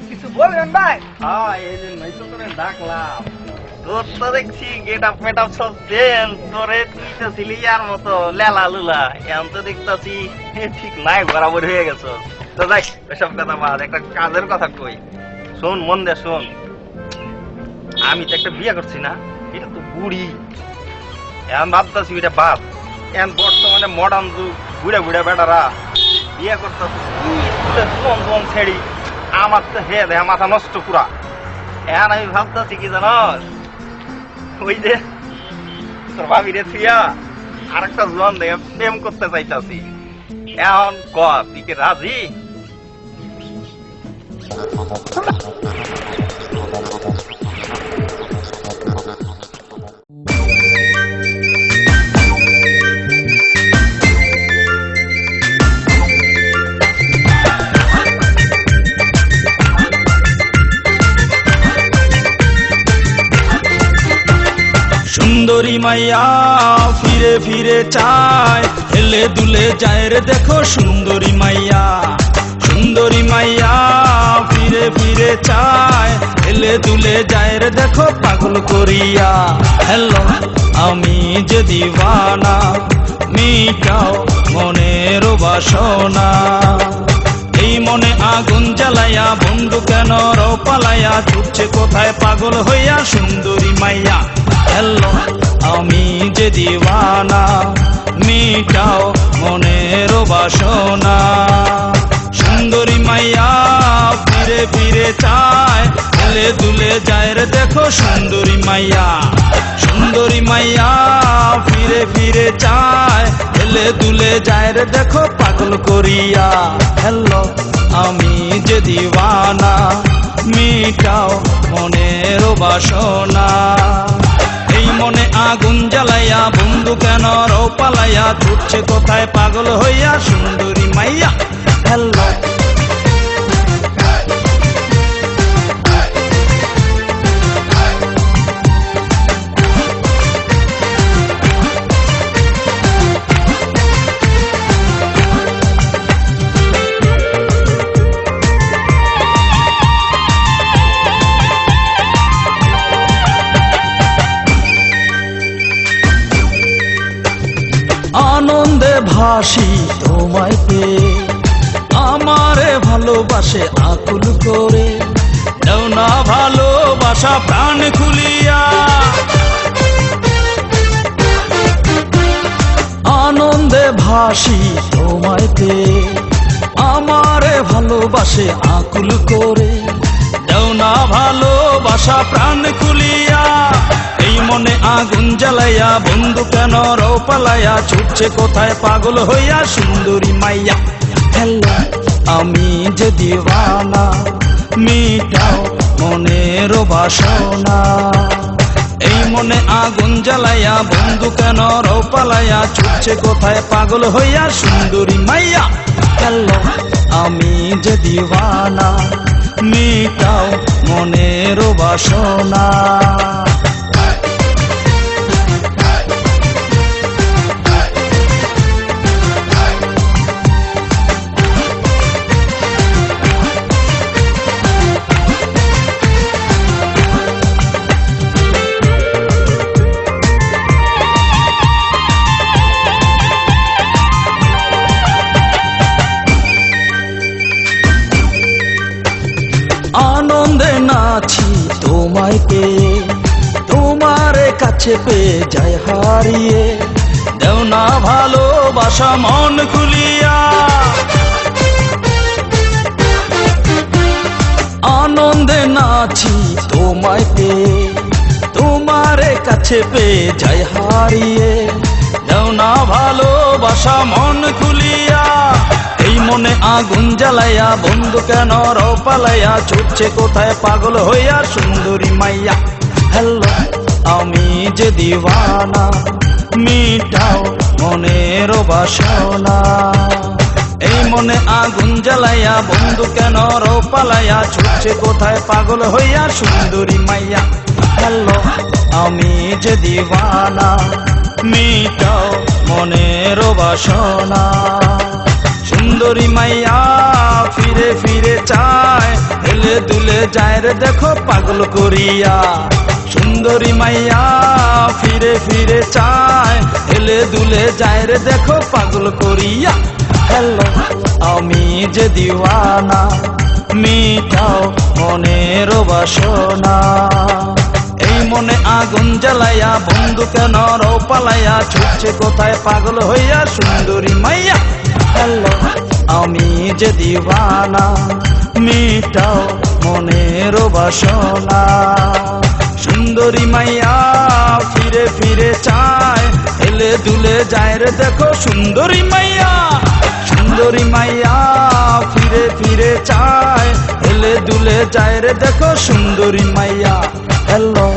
কিছু বলবেন ভাই? এই জন্যই তো তোরে ডাকলাম। তোর তো দেখছি গেট আপ মেট আপ সব চেন, তোরে তুই তো ছিলি আর মতো লেলা লুলা, এখন তো দেখতেছি ঠিক নাই, বরাবর হয়ে গেছ। তো যাই এসব কথা বাদ, একটা কাজের কথা কই, শোন মন দে শোন। আমি তো একটা বিয়ে করছি না, এটা তো বুড়ি, এখন ভাবতেছি এটা বাদ। এখন বর্তমানে মডার্ন যুগ, বুড়া বুড়া বেটারা বিয়ে করতেছে জোন ছেড়ি, আমার তো হে দেহা মাথা নষ্ট পুরা। এখন আমি ভাবতেছি কি জানো, ওই যে তোর ভাবি রে থুইয়া আর একটা জোয়ান দেখে প্রেম করতে চাইতাছি। এখন ক তুই কি রাজি? সুন্দরী মাইয়া ফিরে ফিরে চায়, হেলে দুলে যায় রে দেখো সুন্দরী মাইয়া। সুন্দরী মাইয়া ফিরে ফিরে চায়, হেলে দুলে যায় রে দেখো পাগল করিয়া। হ্যালো আমি যে দিওয়ানা, মিটাও মনের বাসনা। এই মনে আগুন জ্বালাইয়া বন্ধু কেন পালাইয়া, ছুটছে কোথায় পাগল হইয়া সুন্দরী মাইয়া। হ্যালো আমি যে দিওয়ানা, মিটাও মনের বাসনা। সুন্দরী মাইয়া ফিরে ফিরে চায়, হেলে দুলে যায় রে দেখো সুন্দরী মাইয়া। সুন্দরী মাইয়া ফিরে ফিরে চায়, হেলে দুলে যায় রে দেখো পাগল করিয়া। হ্যালো আমি যে দিওয়ানা, মিটাও মনের বাসনা। এই মনে আগুন জ্বালাইয়া বন্ধু কেন পালাইয়া, ছুটছে কোথায় পাগল হইয়া সুন্দরী মাইয়া। হ্যালো আনন্দে ভাসি তোমায় পেয়ে, আমারে ভালোবাসে আকুল করে। দাও না ভালোবাসা প্রাণ খুলিয়া, আনন্দে ভাসি তোমায় পেয়ে, আমারে ভালোবাসে আকুল করে। দাও না ভালোবাসা প্রাণ খুলিয়া। এই মনে আগুন জ্বালাইয়া বন্ধু কেন পালাইয়া, ছুটছে কোথায় পাগল হইয়া সুন্দরী মাইয়া। হ্যালো আমি যে দিওয়ানা, মিটাও মনের বাসনা। এই মনে আগুন জ্বালাইয়া বন্ধু কেন পালাইয়া, ছুটছে কোথায় পাগল হইয়া সুন্দরী মাইয়া। হ্যালো আমি যে দিওয়ানা, মিটাও মনের বাসনা। তোমায় পেয়ে, তোমার কাছে পেয়ে যায় হারিয়ে। দেও না ভালোবাসা মন খুলিয়া, আনন্দে নাচি তোমায় পেয়ে, তোমার কাছে পেয়ে যায় হারিয়ে। দেও না ভালোবাসা মন খুলিয়া, এই মনে আগুন জ্বালাইয়া বন্ধু কেন রপালাইয়া, ছুটছে কোথায় পাগল হইয়া সুন্দরী মাইয়া। হ্যালো আমি যে দিওয়ানা, মিটাও মনের বাসনা। এই মনে আগুন জ্বালাইয়া বন্ধু কেন রপালাইয়া, ছুটছে কোথায় পাগল হইয়া সুন্দরী মাইয়া। হ্যালো আমি যে দিওয়ানা, মিটাও মনের বাসনা। সুন্দরী মাইয়া ফিরে ফিরে চায়, হেলে দুলে যায় রে দেখো পাগল করিয়া। সুন্দরী মাইয়া ফিরে ফিরে চায়, হেলে দুলে যায় রে দেখো পাগল করিয়া। হ্যালো আমি যে দিওয়ানা, মিটাও মনের বাসনা। এই মনে আগুন জ্বালাইয়া বন্ধু কেন রপালাইয়া, ছুটছে কোথায় পাগল হইয়া সুন্দরী মাইয়া। হ্যালো আমি যে দিওয়ানা, মিটাও মনের বাসনা। সুন্দরী মাইয়া ফিরে ফিরে চায়, হেলে দুলে যায় রে দেখো সুন্দরী মাইয়া। সুন্দরী মাইয়া ফিরে ফিরে চায়, হেলে দুলে যায় রে দেখো সুন্দরী মাইয়া। হ্যালো